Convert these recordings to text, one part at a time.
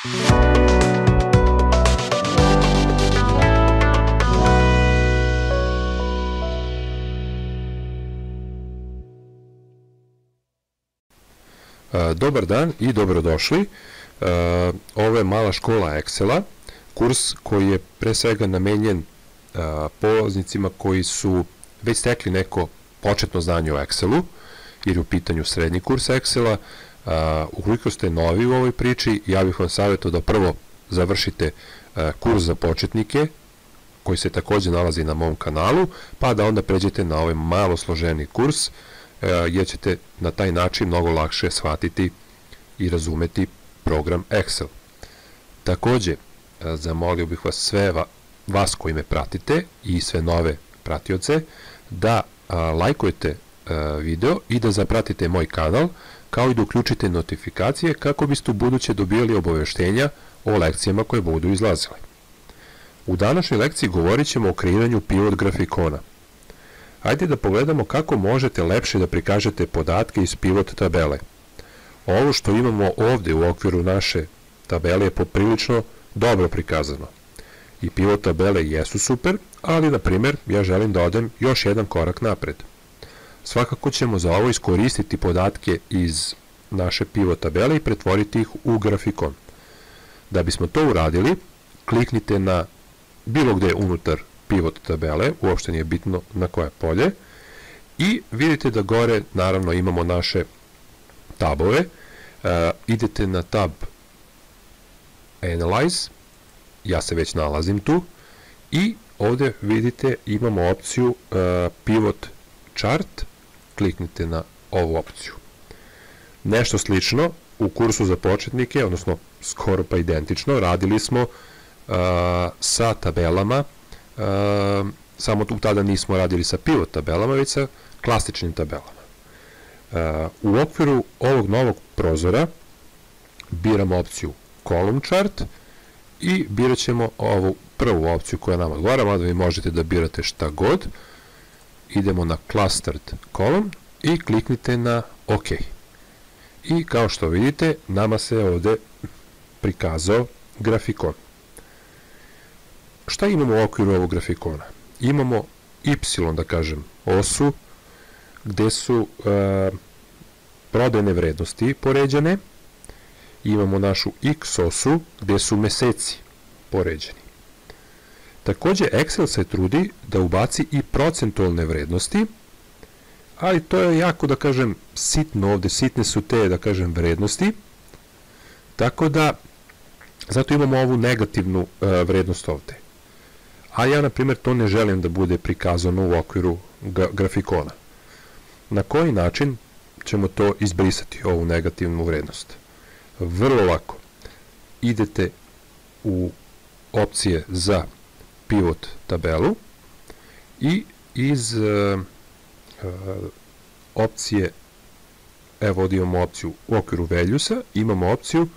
Dobar dan i dobrodošli. Ovo je mala škola Excela, kurs koji je pre svega namenjen polaznicima koji su već stekli neko početno znanje o Excelu, jer je u pitanju srednji kurs Excela. Ukoliko ste novi u ovoj priči, ja bih vam savjetovao da prvo završite kurs za početnike, koji se takođe nalazi na mom kanalu, pa da onda pređete na ovaj malo složeni kurs, jer ćete na taj način mnogo lakše shvatiti i razumeti program Excel. Takođe, zamolio bih vas sve vas koji me pratite i sve nove pratioce da lajkujete video i da zapratite moj kanal, kao i da uključite notifikacije kako biste u buduće dobijali obaveštenja o lekcijama koje budu izlazile. U današnjoj lekciji govorit ćemo o kreiranju pivot grafikona. Hajde da pogledamo kako možete lepše da prikažete podatke iz pivot tabele. Ovo što imamo ovde u okviru naše tabele je poprilično dobro prikazano. I pivot tabele jesu super, ali na primjer ja želim da odem još jedan korak napred. Svakako ćemo za ovo iskoristiti podatke iz naše pivot tabele i pretvoriti ih u grafikon. Da bismo to uradili, kliknite na bilo gde unutar pivot tabele, uopšte nije bitno na koje polje, i vidite da gore naravno imamo naše tabove. Idete na tab Analyze, ja se već nalazim tu, i ovde vidite imamo opciju Pivot Chart, kliknite na ovu opciju. Nešto slično u kursu za početnike, odnosno skoro pa identično, radili smo sa tabelama, samo tu tada nismo radili sa pivot tabelama, već sa klasičnim tabelama. U okviru ovog novog prozora biramo opciju Column Chart i birat ćemo ovu prvu opciju koja nam odgovara, mada vi možete da birate šta god. Idemo na Clustered Column i kliknite na OK. I kao što vidite, nama se ovde prikazao grafikon. Šta imamo u okviru ovog grafikona? Imamo Y, da kažem, osu, gde su prodajne vrednosti poređane. Imamo našu X osu, gde su meseci poređeni. Takođe, Excel se trudi da ubaci i procentualne vrednosti, ali to je jako, da kažem, sitno ovde, sitne su te, da kažem, vrednosti, tako da, zato imamo ovu negativnu vrednost ovde. A ja, na primjer, to ne želim da bude prikazano u okviru grafikona. Na koji način ćemo to izbrisati, ovu negativnu vrednost? Vrlo lako. Idete u opcije za pivot tabelu i iz opcije, evo ovdje imamo opciju u okviru valuesa, imamo opciju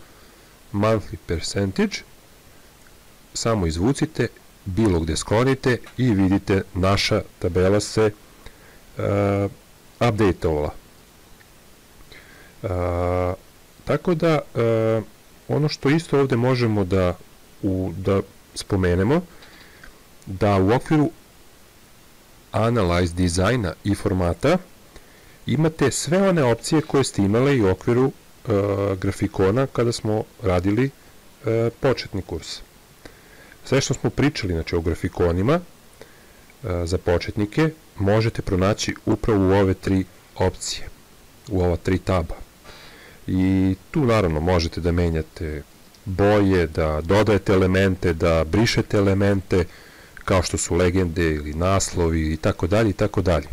monthly percentage, samo izvucite, bilo gde sklonite i vidite naša tabela se update-ovala. Tako da, ono što isto ovde možemo da spomenemo, da u okviru Analyze dizajna i formata imate sve one opcije koje ste imali u okviru grafikona kada smo radili početni kurs. Sve što smo pričali, znači, o grafikonima za početnike možete pronaći upravo u ove tri opcije, u ova tri taba. I tu naravno možete da menjate boje, da dodajete elemente, da brišete elemente, kao što su legende ili naslovi i tako dalje i tako dalje.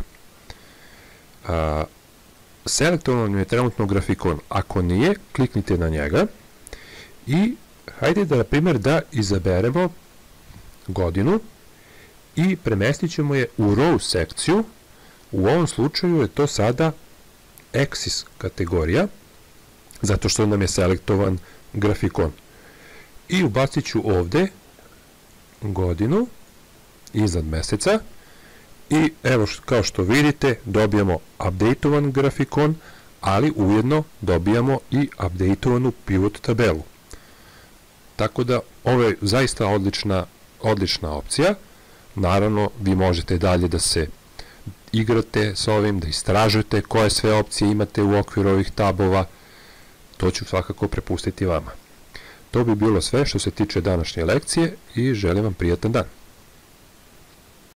Selektovan je trenutno grafikon. Ako nije, kliknite na njega i hajde da, na primjer, da izaberemo godinu i premestit ćemo je u row sekciju. U ovom slučaju je to sada axis kategorija, zato što nam je selektovan grafikon. I ubacit ću ovde godinu iznad meseca i evo, kao što vidite, dobijamo update-ovan grafikon, ali ujedno dobijamo i update-ovanu pivot tabelu. Tako da ovo je zaista odlična opcija. Naravno, vi možete dalje da se igrate s ovim, da istražujete koje sve opcije imate u okviru ovih tabova. To ću svakako prepustiti vama. To bi bilo sve što se tiče današnje lekcije i želim vam prijatan dan.